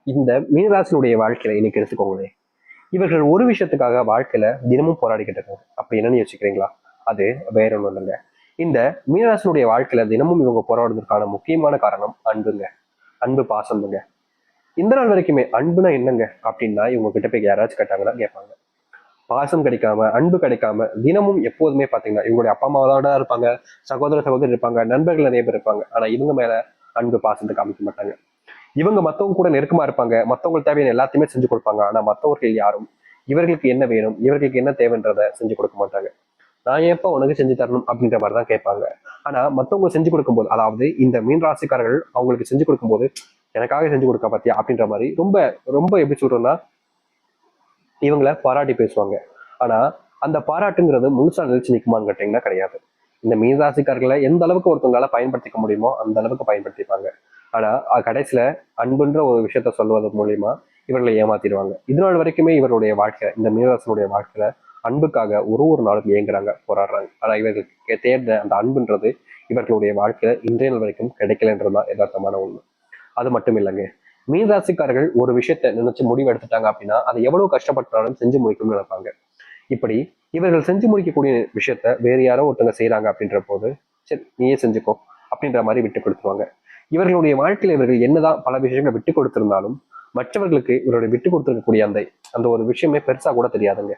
இந்த மீனராசினுடைய வாழ்க்கையில இன்னைக்கு எடுத்துக்கோங்களேன். இவர்கள் ஒரு விஷயத்துக்காக வாழ்க்கையில தினமும் போராடிக்கிட்டு இருக்காங்க. அப்படி என்னன்னு யோசிக்கிறீங்களா? அது வேற ஒண்ணும் இல்லைங்க. இந்த மீனராசினுடைய வாழ்க்கையில தினமும் இவங்க போராடுறதுக்கான முக்கியமான காரணம் அன்புங்க. அன்பு பாசம்ங்க. இந்த நாள் வரைக்குமே அன்புனா என்னங்க அப்படின்னா இவங்க கிட்ட போய் யாராச்சும் கேட்டாங்கன்னா கேட்பாங்க. பாசம் கிடைக்காம, அன்பு கிடைக்காம தினமும் எப்போதுமே பாத்தீங்கன்னா இவங்களுடைய அப்பா அம்மாவோட இருப்பாங்க, சகோதர சகோதரி இருப்பாங்க, நண்பர்கள் நிறைய பேர் இருப்பாங்க. ஆனா இவங்க மேல அன்பு பாசத்தை காமிக்க மாட்டாங்க. இவங்க மத்தவங்க கூட நெருக்கமா இருப்பாங்க, மத்தவங்களுக்கு தேவையான எல்லாத்தையுமே செஞ்சு கொடுப்பாங்க. ஆனா மத்தவர்கள் யாரும் இவர்களுக்கு என்ன வேணும், இவர்களுக்கு என்ன தேவைன்றத செஞ்சு கொடுக்க மாட்டாங்க. நான் ஏப்பா உனக்கு செஞ்சு தரணும் அப்படின்ற மாதிரிதான் கேட்பாங்க. ஆனா மத்தவங்க செஞ்சு கொடுக்கும்போது, அதாவது இந்த மீன் ராசிக்காரர்கள் அவங்களுக்கு செஞ்சு கொடுக்கும்போது, எனக்காக செஞ்சு கொடுக்க பாத்தியா அப்படின்ற மாதிரி ரொம்ப ரொம்ப எப்படி சொல்றோம்னா இவங்களை பாராட்டி பேசுவாங்க. ஆனா அந்த பாராட்டுங்கிறது முழுசா நிலைச்சு நிற்குமான்னு கேட்டீங்கன்னா கிடையாது. இந்த மீனராசிக்காரர்களை எந்த அளவுக்கு ஒருத்தவங்களால பயன்படுத்திக்க முடியுமோ அந்த அளவுக்கு பயன்படுத்திப்பாங்க. ஆனா கடைசியில அன்புன்ற ஒரு விஷயத்த சொல்லுவது மூலியமா இவர்களை ஏமாத்திடுவாங்க. இது நாள் வரைக்குமே இவருடைய வாழ்க்கை, இந்த மீனராசினுடைய வாழ்க்கையில அன்புக்காக ஒரு ஒரு நாளும் இயங்குறாங்க, போராடுறாங்க. ஆனா இவர்களுக்கு தேர்ந்த அந்த அன்புன்றது இவர்களுடைய வாழ்க்கையில இன்றைய நாள் வரைக்கும் கிடைக்கலன்றதுதான் யதார்த்தமான உண்மை. அது மட்டும் இல்லைங்க. மீன் ராசிக்காரர்கள் ஒரு விஷயத்த நினைச்சு முடிவு எடுத்துட்டாங்க அப்படின்னா அதை எவ்வளவு கஷ்டப்பட்டாலும் செஞ்சு முடிக்கணும்னு நினைப்பாங்க. இப்படி இவர்கள் செஞ்சு முடிக்கக்கூடிய விஷயத்த வேற யாரோ ஒருத்தங்க செய்யறாங்க அப்படின்ற போது, சரி நீயே செஞ்சுக்கோ அப்படின்ற மாதிரி விட்டு கொடுத்துருவாங்க. இவர்களுடைய வாழ்க்கையில இவர்கள் என்னதான் பல விஷயங்களை விட்டு கொடுத்திருந்தாலும் மற்றவர்களுக்கு இவருடைய விட்டு கொடுத்திருக்கக்கூடிய அந்த அந்த ஒரு விஷயமே பெருசா கூட தெரியாதுங்க.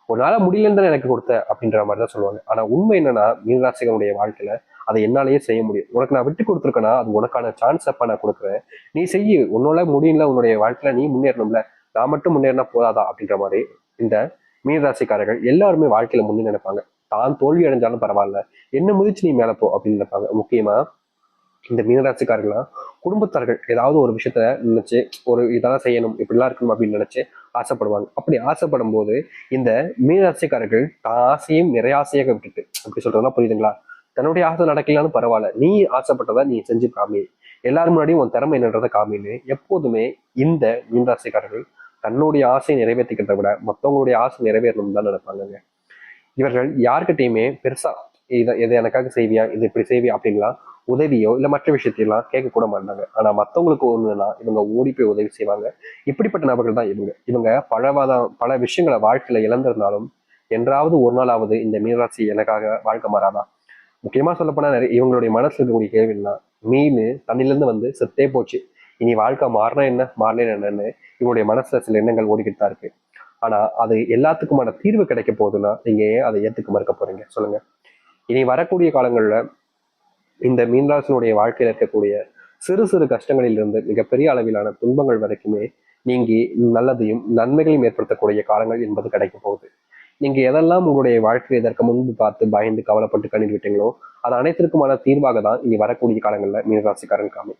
ஒரு நாள முடியலன்னு எனக்கு கொடுத்த அப்படின்ற மாதிரி தான் சொல்லுவாங்க. ஆனா உண்மை என்னன்னா மீனராசிகளுடைய வாழ்க்கையில அதை என்னாலேயே செய்ய முடியும். உனக்கு நான் விட்டு கொடுத்துருக்கேன்னா அது உனக்கான சான்ஸ் அப்ப நான் கொடுக்குறேன். நீ செய்யு, உன்னால முடியல, உன்னுடைய வாழ்க்கையில நீ முன்னேறணும்ல, நான் மட்டும் முன்னேறினா போதாதா அப்படின்ற மாதிரி இந்த மீனராசிக்காரர்கள் எல்லாருமே வாழ்க்கையில முன்னே நினைப்பாங்க. தான் தோல்வி அடைஞ்சாலும் பரவாயில்ல, என்ன முதிச்சு நீ மேல போ அப்படின்னு நினைப்பாங்க. முக்கியமா இந்த மீனராசிக்காரர்கள்லாம் குடும்பத்தார்கள் ஏதாவது ஒரு விஷயத்த நினைச்சு ஒரு இதெல்லாம் செய்யணும், இப்படிலாம் இருக்கணும் அப்படின்னு நினைச்சு ஆசைப்படுவாங்க. அப்படி ஆசைப்படும் போது இந்த மீனராசிக்காரர்கள் தான் ஆசையும் நிறைய ஆசையாக விட்டுட்டு, அப்படி சொல்றதுன்னா புரியுதுங்களா? தன்னுடைய ஆசை நடக்கலான்னு பரவாயில்ல, நீ ஆசைப்பட்டதை நீ செஞ்சு காமி, எல்லாரும் முன்னாடியும் உன் திறமை என்னன்றதை காமின்னு எப்போதுமே இந்த மீனராசிக்காரர்கள் தன்னுடைய ஆசையை நிறைவேற்றிக்கிறத விட மற்றவங்களுடைய ஆசை நிறைவேறணும் தான் நினைப்பாங்க. இவர்கள் யார்கிட்டையுமே பெருசா இதை எனக்காக செய்வியா, இது இப்படி செய்வியா அப்படின்லாம் உதவியோ இல்ல மற்ற விஷயத்தையெல்லாம் கேட்க கூட மாட்டாங்க. ஆனா மத்தவங்களுக்கு ஒண்ணுன்னா இவங்க ஓடி போய் உதவி செய்வாங்க. இப்படிப்பட்ட நபர்கள் தான் இவங்க. இவங்க பல விஷயங்களை வாழ்க்கையில இழந்திருந்தாலும் என்றாவது ஒரு நாளாவது இந்த மீனராசி எனக்காக வாழ்க்கை மாறாதா? முக்கியமா சொல்லப்போனா நிறைய இவங்களுடைய மனசுல இருக்கக்கூடிய கேள்வின்னா, மீன் தண்ணில இருந்து வந்து செத்தே போச்சு, இனி வாழ்க்கை மாறினா என்ன மாறினா என்னன்னு இவங்களுடைய மனசுல சில எண்ணங்கள் ஓடிக்கிட்டு தான் இருக்கு. ஆனா அது எல்லாத்துக்குமான தீர்வு கிடைக்க போகுதுன்னா நீங்க ஏன் அதை ஏத்துக்க மறுக்க போறீங்க சொல்லுங்க? இனி வரக்கூடிய காலங்கள்ல இந்த மீன்ராசினுடைய வாழ்க்கையில இருக்கக்கூடிய சிறு சிறு கஷ்டங்களில் இருந்து மிகப்பெரிய அளவிலான துன்பங்கள் வரைக்குமே நீங்கி நல்லதையும் நன்மைகளையும் ஏற்படுத்தக்கூடிய காலங்கள் என்பது கிடைக்க போகுது. நீங்க எதெல்லாம் உங்களுடைய வாழ்க்கையை இதற்கு முன்பு பார்த்து பயந்து கவலைப்பட்டு கண்ணீர் விட்டீங்களோ அது அனைத்திற்குமான தீர்வாக தான் இனி வரக்கூடிய காலங்கள்ல மீனராசிக்காரன் காமி.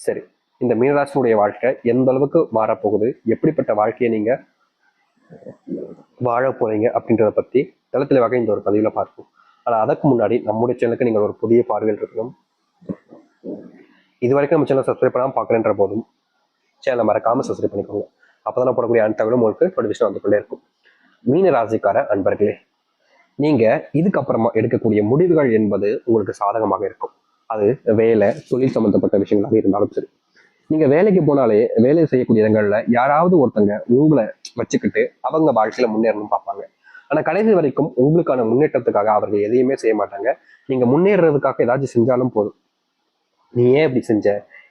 சரி, இந்த மீனராசினுடைய வாழ்க்கை எந்த அளவுக்கு மாறப்போகுது, எப்படிப்பட்ட வாழ்க்கையை நீங்க வாழ போறீங்க அப்படின்றத பத்தி தளத்துல வகை இந்த ஒரு பதிவுல பார்ப்போம். ஆனா அதற்கு முன்னாடி நம்முடைய சேனலுக்கு நீங்கள் ஒரு புதிய பார்வையில் இருக்கணும். இது வரைக்கும் நம்ம சேனல் சப்ஸ்கிரைப் பண்ணாமல் பார்க்குறேன்ற போதும் சேனலை மறக்காம சப்ஸ்கிரைப் பண்ணிக்கோங்க. அப்பதான் போடக்கூடிய அனைத்து தகவலும் உங்களுக்கு நோட்டிஃபிகேஷன் வந்து கொண்டே இருக்கும். மீன ராசிக்கார அன்பர்களே, நீங்க இதுக்கப்புறமா எடுக்கக்கூடிய முடிவுகள் என்பது உங்களுக்கு சாதகமாக இருக்கும். அது வேலை, தொழில் சம்பந்தப்பட்ட விஷயங்களாக இருந்தாலும் சரி. நீங்க வேலைக்கு போனாலே வேலை செய்யக்கூடிய இடங்கள்ல யாராவது ஒருத்தங்க உங்களை வச்சுக்கிட்டு அவங்க வாழ்க்கையில முன்னேறணும்னு பார்ப்பாங்க. ஆனா கடைசி வரைக்கும் உங்களுக்கான முன்னேற்றத்துக்காக அவர்கள் எதையுமே செய்ய மாட்டாங்க. நீங்க முன்னேறதுக்காக ஏதாச்சும் செஞ்சாலும் போதும், நீ ஏன் இப்படி செஞ்ச,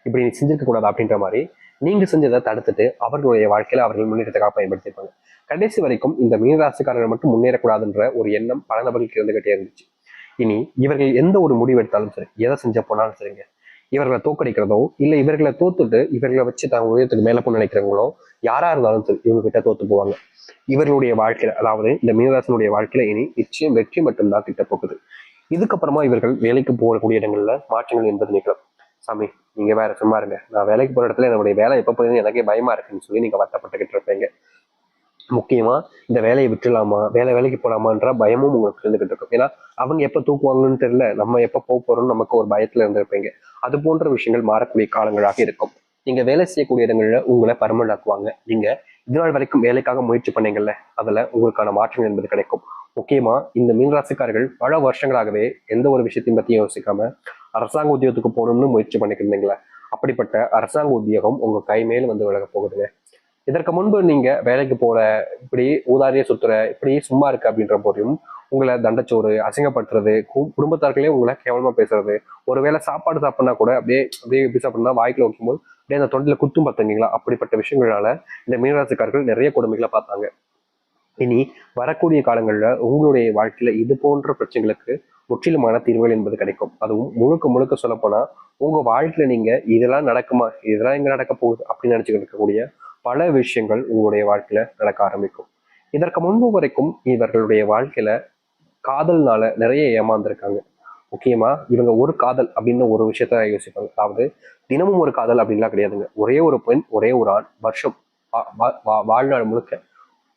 இப்படி நீ செஞ்சிருக்க கூடாது அப்படின்ற மாதிரி நீங்க செஞ்சதை தடுத்துட்டு அவர்களுடைய வாழ்க்கையில அவர்கள் முன்னேற்றத்துக்காக பயன்படுத்திப்பாங்க. கடைசி வரைக்கும் இந்த மீனராசிக்காரர்கள் மட்டும் முன்னேறக்கூடாதுன்ற ஒரு எண்ணம் பல நபர்களுக்கு இருந்துகிட்டே இருந்துச்சு. இனி இவர்கள் எந்த ஒரு முடிவு எடுத்தாலும் சரி, எதை செஞ்ச போனாலும் சரிங்க, இவர்களை தோக்கடிக்கிறதோ இல்ல இவர்களை தோத்துட்டு இவர்களை வச்சு தான் உயரத்துக்கு மேல போய் நினைக்கிறவங்களோ யாரா இருந்தாலும் சரி இவங்க கிட்ட தோத்து போவாங்க. இவர்களுடைய வாழ்க்கையில, அதாவது இந்த மீனராசனுடைய வாழ்க்கையில இனி நிச்சயம் வெற்றி மட்டும்தான் கிட்ட போகுது. இதுக்கப்புறமா இவர்கள் வேலைக்கு போகக்கூடிய இடங்கள்ல மாற்றங்கள் என்பது நிகழும். சாமி, நீங்க வேற சும்மா இருங்க, நான் வேலைக்கு போற இடத்துல என்னுடைய வேலை எப்ப போகுதுன்னு எனக்கே பயமா இருக்குன்னு சொல்லி நீங்க வருத்தப்பட்டுக்கிட்டு இருப்பீங்க. முக்கியமா இந்த வேலையை விட்டுலாமா, வேலைக்கு போலாமான்ற பயமும் உங்களுக்கு இருந்துகிட்டு இருக்கும். ஏன்னா அவங்க எப்ப தூக்குவாங்கன்னு தெரியல, நம்ம எப்ப போக போறோம்னு நமக்கு ஒரு பயத்துல இருந்திருப்பீங்க. அது போன்ற விஷயங்கள் மாறக்கூடிய காலங்களாக இருக்கும். நீங்க வேலை செய்யக்கூடிய இடங்கள்ல உங்களை பர்மனன்ட் ஆக்குவாங்க. நீங்க இது நாள் வரைக்கும் வேலைக்காக முயற்சி பண்ணீங்கல்ல, அதுல உங்களுக்கான மாற்றங்கள் என்பது கிடைக்கும். முக்கியமா இந்த மீனராசிக்காரர்கள் பல வருஷங்களாகவே எந்த ஒரு விஷயத்தையும் பத்தியும் யோசிக்காம அரசாங்க உத்தியோகத்துக்கு போகணும்னு முயற்சி பண்ணிட்டு இருந்தீங்களா, அப்படிப்பட்ட அரசாங்க உத்தியோகம் உங்க கை மேல் வந்து விலக போகுதுங்க. இதற்கு முன்பு நீங்க வேலைக்கு போற, இப்படி ஊதாரியா சுத்துற, இப்படி சும்மா இருக்கு அப்படின்ற போதையும் உங்களை தண்டச்சோறு, அசிங்கப்படுத்துறது, குடும்பத்தார்களே உங்களை கேவலமா பேசுறது, ஒருவேளை சாப்பாடு சாப்பிட்னா கூட அப்படியே அப்படியே எப்படி சாப்பிடணும்னா வாய்க்குள்ள வைக்கும்போது அப்படியே அந்த தொண்டில குத்தும் பார்த்தீங்களா, அப்படிப்பட்ட விஷயங்களால இந்த மீனராசிக்காரர்கள் நிறைய கொடுமைகளை பார்த்தாங்க. இனி வரக்கூடிய காலங்களில் உங்களுடைய வாழ்க்கையில இது போன்ற பிரச்சனைகளுக்கு முற்றிலுமான தீர்வுகள் என்பது கிடைக்கும். அதுவும் முழுக்க முழுக்க சொல்லப்போனா உங்க வாழ்க்கையில நீங்க இதெல்லாம் நடக்குமா, இதெல்லாம் எங்க நடக்க போகுது அப்படின்னு நினைச்சுக்கிட்டு இருக்கக்கூடிய பல விஷயங்கள் உங்களுடைய வாழ்க்கையில நடக்க ஆரம்பிக்கும். இதற்கு முன்பு வரைக்கும் இவர்களுடைய வாழ்க்கையில காதல்னால நிறைய ஏமாந்துருக்காங்க. முக்கியமா இவங்க ஒரு காதல் அப்படின்னு ஒரு விஷயத்த யோசிப்பாங்க. அதாவது தினமும் ஒரு காதல் அப்படின்லாம் கிடையாதுங்க. ஒரே ஒரு பெண், ஒரே ஒரு ஆண், வருஷம் வாழ்நாள் முழுக்க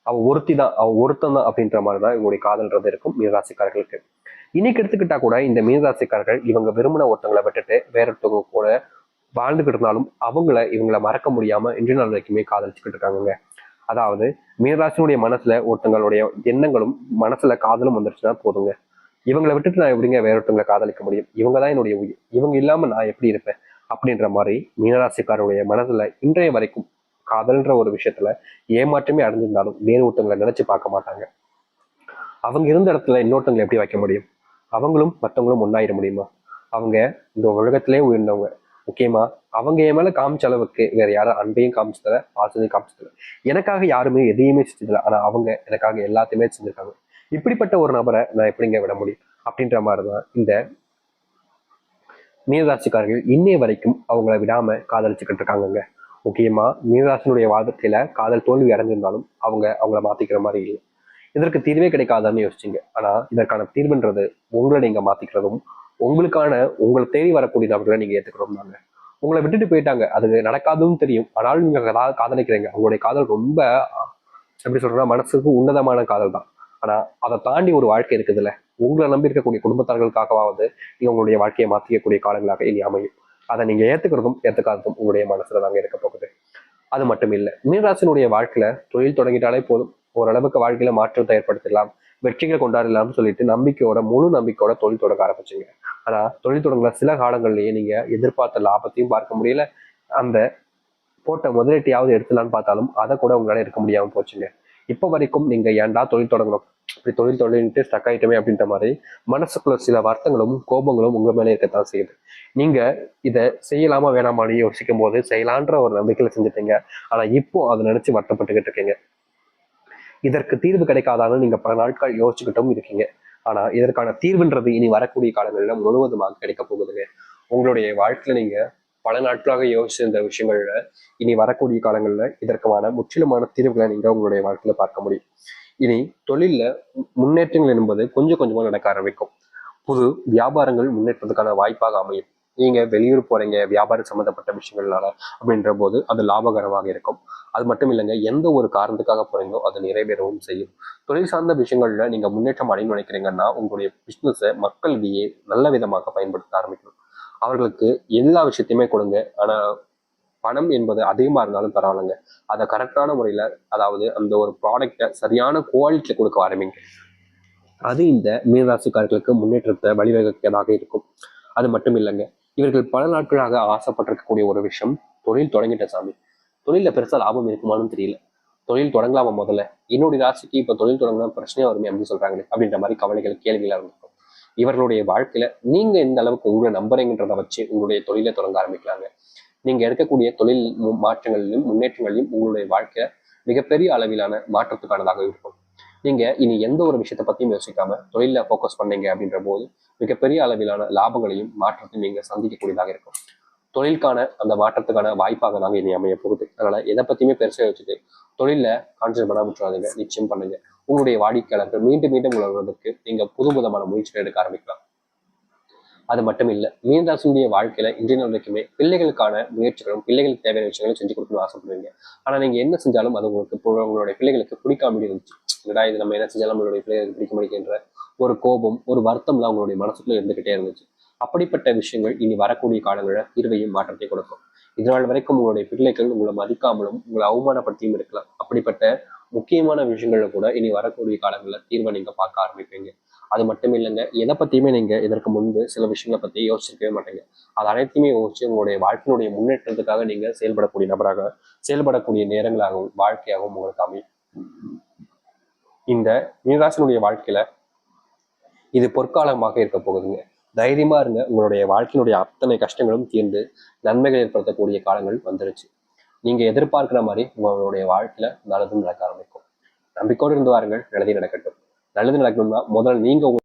அவ ஒருத்தி தான், அவ ஒருத்தன் தான் அப்படின்ற மாதிரிதான் இவங்களுடைய காதல்ன்றது இருக்கும் மீனராசிக்காரர்களுக்கு. இன்னைக்கு எடுத்துக்கிட்டா கூட இந்த மீனராசிக்காரர்கள் இவங்க விரும்பின ஒருத்தவங்களை விட்டுட்டு வேற ஒருத்தவங்க கூட வாழ்ந்துகிட்டு இருந்தாலும் இவங்களை மறக்க முடியாம இன்றைய நாள் வரைக்குமே காதலிச்சுக்கிட்டு இருக்காங்க. அதாவது மீனராசினுடைய மனசுல ஒருத்தங்களுடைய எண்ணங்களும் மனசுல காதலும் வந்துருச்சுன்னா போதுங்க, இவங்களை விட்டுட்டு நான் எப்படிங்க வேற ஒருத்தவங்களை காதலிக்க முடியும், இவங்க தான் என்னுடைய உயிர், இவங்க இல்லாம நான் எப்படி இருப்பேன் அப்படின்ற மாதிரி மீனராசிக்காரருடைய மனசுல இன்றைய வரைக்கும் காதல்ன்ற ஒரு விஷயத்துல ஏமாற்றமே அடைஞ்சிருந்தாலும் வேறு ஒருத்தவங்களை நினைச்சு பார்க்க மாட்டாங்க. அவங்க இருந்த இடத்துல இன்னொருத்தவங்களை எப்படி வைக்க முடியும்? அவங்களும் மற்றவங்களும் ஒன்னாயிட முடியுமா? அவங்க இந்த உலகத்திலே உயர்ந்தவங்க. முக்கியமா அவங்க என் மேல காமிச்ச அளவுக்கு வேற யாரும் அன்பையும் காமிச்சதில்ல, பாசத்தையும் காமிச்சதில்ல. எனக்காக யாருமே எதையுமே செஞ்சதில்லை, ஆனா அவங்க எனக்காக எல்லாத்தையுமே செஞ்சிருக்காங்க. இப்படிப்பட்ட ஒரு நபரை நான் எப்படிங்க விட முடியும் அப்படின்ற மாதிரிதான் இந்த மீனராசிக்காரர்கள் இன்னைய வரைக்கும் அவங்கள விடாம காதலிச்சுக்கிட்டு இருக்காங்கங்க. முக்கியமா மீனராசினுடைய வாழ்க்கையில காதல் தோல்வி அடைஞ்சிருந்தாலும் அவங்கள மாத்திக்கிற மாதிரி இல்லை. இதற்கு தீர்வே கிடைக்காதான்னு யோசிச்சிங்க. ஆனா இதற்கான தீர்வுன்றது உங்களை நீங்க மாத்திக்கிறதும், உங்களை தேடி வரக்கூடிய நபர்களை நீங்க ஏத்துக்கிறோம் தாங்க. உங்களை விட்டுட்டு போயிட்டாங்க, அது நடக்காதுன்னு தெரியும், ஆனாலும் நீங்க காதலிக்கிறீங்க. உங்களுடைய காதல் ரொம்ப எப்படி சொல்றா, மனசுக்கு உன்னதமான காதல் தான். ஆனா அதை தாண்டி ஒரு வாழ்க்கை இருக்குதுல்ல, உங்களை நம்பி இருக்கக்கூடிய குடும்பத்தார்களுக்காகவாவது நீங்க உங்களுடைய வாழ்க்கையை மாற்றிக்கக்கூடிய காலங்களாக இனி அமையும். அதை நீங்க ஏத்துக்கிறதும் ஏத்துக்காததும் உங்களுடைய மனசுல தாங்க இருக்க போகுது. அது மட்டும் இல்லை, மீனராசினுடைய வாழ்க்கையில தொழில் தொடங்கிட்டாலே போதும், ஓரளவுக்கு வாழ்க்கையில மாற்றத்தை ஏற்படுத்திடலாம், வெற்றிகளை கொண்டாடலாம்னு சொல்லிட்டு முழு நம்பிக்கையோட தொழில் தொடங்க ஆரம்பிச்சுங்க. ஆனா தொழில் தொடங்குற சில காலங்கள்லயே நீங்க எதிர்பார்த்த லாபத்தையும் பார்க்க முடியல, அந்த போட்ட முதலீட்டையாவது எடுத்துலான்னு பார்த்தாலும் அதை கூட உங்களால எடுக்க முடியாம போச்சுங்க. இப்ப வரைக்கும் நீங்க ஏன்டா தொழில் தொடங்கணும், இப்படி தொழில்ட்டு ஸ்டக் ஆயிட்டமே அப்படின்ற மாதிரி மனசுக்குள்ள சில வருத்தங்களும் கோபங்களும் உங்க மேலே இருக்கத்தான் செய்யுது. நீங்க இதை செய்யலாமா வேணாமான்னு யோசிக்கும் போது செய்யலான்ற ஒரு நம்பிக்கையில செஞ்சுட்டீங்க. ஆனா இப்போ அதை நினைச்சு வருத்தப்பட்டுக்கிட்டு இருக்கீங்க. இதற்கு தீர்வு கிடைக்காதான்னு நீங்க பல நாட்கள் யோசிச்சுக்கிட்டும் இருக்கீங்க. ஆனா இதற்கான தீர்வுன்றது இனி வரக்கூடிய காலங்களில் முழுவதுமாக கிடைக்க போகுதுங்க. உங்களுடைய வாழ்க்கையில நீங்க பல நாட்களாக யோசிச்சிருந்த விஷயங்கள்ல இனி வரக்கூடிய காலங்கள்ல இதற்கான முற்றிலுமான தீர்வுகளை நீங்க உங்களுடைய வாழ்க்கையில பார்க்க முடியும். இனி தொழில்ல முன்னேற்றங்கள் என்பது கொஞ்சம் கொஞ்சமா நடக்க ஆரம்பிக்கும். புது வியாபாரங்கள் முன்னேற்றத்துக்கான வாய்ப்பாக அமையும். நீங்க வெளியூர் போறீங்க வியாபாரம் சம்மந்தப்பட்ட விஷயங்கள்னால அப்படின்ற போது அது லாபகரமாக இருக்கும். அது மட்டும் இல்லைங்க, எந்த ஒரு காரணத்துக்காக போறீங்களோ அது நிறைவேறவும் செய்யும். தொழில் சார்ந்த விஷயங்கள்ல நீங்க முன்னேற்றம் அடையணும்னு நினைக்கிறீங்கன்னா உங்களுடைய பிசினஸை மக்களிடையே நல்ல விதமாக பயன்படுத்த ஆரம்பிக்கணும். அவர்களுக்கு எல்லா விஷயத்தையுமே கொடுங்க, ஆனா பணம் என்பது அதிகமா இருந்தாலும் பரவாயில்லைங்க, அதை கரெக்டான முறையில, அதாவது அந்த ஒரு ப்ராடக்டை சரியான குவாலிட்டியில கொடுக்க ஆரம்பிங்க. அது இந்த மீனராசிக்காரர்களுக்கு முன்னேற்றத்தை வழிவகுக்கிறதாக இருக்கும். அது மட்டும் இல்லைங்க, இவர்கள் பல நாட்களாக ஆசைப்பட்டிருக்கக்கூடிய ஒரு விஷயம், தொழில் தொடங்கிட்ட சாமி, தொழில பெருசா லாபம் இருக்குமான்னு தெரியல, தொழில் தொடங்கலாமா முதல்ல, என்னுடைய ராசிக்கு இப்ப தொழில் தொடங்கினா பிரச்சனையா வருமே அப்படின்னு சொல்றாங்களே அப்படின்ற மாதிரி கவலைகள் கேள்விகளா இருந்திருக்கும். இவர்களுடைய வாழ்க்கையில நீங்க எந்த அளவுக்கு உங்களை நம்புறீங்கன்றதை வச்சு உங்களுடைய தொழிலை தொடங்க ஆரம்பிக்கலாங்க. நீங்க எடுக்கக்கூடிய தொழில் மாற்றங்களிலும் முன்னேற்றங்களிலும் உங்களுடைய வாழ்க்கை மிகப்பெரிய அளவிலான மாற்றத்துக்கானதாக இருக்கும். நீங்க இனி எந்த ஒரு விஷயத்தை பத்தியும் யோசிக்காம தொழில போக்கஸ் பண்ணீங்க அப்படின்ற போது மிகப்பெரிய அளவிலான லாபங்களையும் மாற்றத்தையும் நீங்க சந்திக்கக்கூடியதாக இருக்கும். தொழிலுக்கான அந்த மாற்றத்துக்கான வாய்ப்பாக தாங்க இனி அமைய போகுது. அதனால எதை பத்தியுமே பெருசா வச்சுட்டு தொழில கான்சென்ட்ரேட் பண்ண விட்டுறாதீங்க. நிச்சயம் பண்ணுங்க. உங்களுடைய வாடிக்கையாளர்கள் மீண்டும் மீண்டும் உணர்வதற்கு நீங்க புதுவிதமான முயற்சிகள் எடுக்க ஆரம்பிக்கலாம். அது மட்டும் இல்லை, மீனராசினுடைய வாழ்க்கையில இன்றைய நாள் வரைக்குமே பிள்ளைகளுக்கான முயற்சிகளும் பிள்ளைகளுக்கு தேவையான விஷயங்களும் செஞ்சு கொடுக்கணும்னு ஆசைப்படுவீங்க. ஆனா நீங்க என்ன செஞ்சாலும் அது உங்களுடைய பிள்ளைகளுக்கு பிடிக்காம இருந்துச்சு. இது நம்ம என்ன செஞ்சாலும் நம்மளுடைய பிள்ளைகளுக்கு பிடிக்க முடிக்கின்ற ஒரு கோபம், ஒரு வருத்தம்லாம் உங்களுடைய மனசுக்குள்ள இருந்துகிட்டே இருந்துச்சு. அப்படிப்பட்ட விஷயங்கள் இனி வரக்கூடிய காலங்களில் தீர்வையும் மாற்றத்தை கொடுக்கும். இதனால் வரைக்கும் உங்களுடைய பிள்ளைகள் உங்களை மதிக்காமலும் உங்களை அவமானப்படுத்தியும் இருக்கலாம். அப்படிப்பட்ட முக்கியமான விஷயங்கள்ல கூட இனி வரக்கூடிய காலங்களில் தீர்வை நீங்க பார்க்க ஆரம்பிப்பீங்க. அது மட்டும் இல்லைங்க, எதை பத்தியுமே நீங்க இதற்கு முன்பு சில விஷயங்களை பத்தி யோசிச்சிருக்கவே மாட்டீங்க. அது அனைத்தையுமே யோசிச்சு உங்களுடைய வாழ்க்கையினுடைய முன்னேற்றத்துக்காக நீங்க செயல்படக்கூடிய நபராக, செயல்படக்கூடிய நேரங்களாகவும் வாழ்க்கையாகவும் உங்களுக்கு அமையும். இந்த மீனராசினுடைய வாழ்க்கையில இது பொற்காலமாக இருக்க போகுதுங்க. தைரியமா இருங்க. உங்களுடைய வாழ்க்கையினுடைய அத்தனை கஷ்டங்களும் தீர்ந்து நன்மைகள் ஏற்படுத்தக்கூடிய காலங்கள் வந்துருச்சு. நீங்க எதிர்பார்க்கிற மாதிரி உங்களுடைய வாழ்க்கையில நல்லதும் நடக்க ஆரம்பிக்கும். நம்பிக்கையோடு இருந்து வாருங்கள். நல்லதே நடக்கட்டும். நல்லது நடக்கணும்னா முதல்ல நீங்க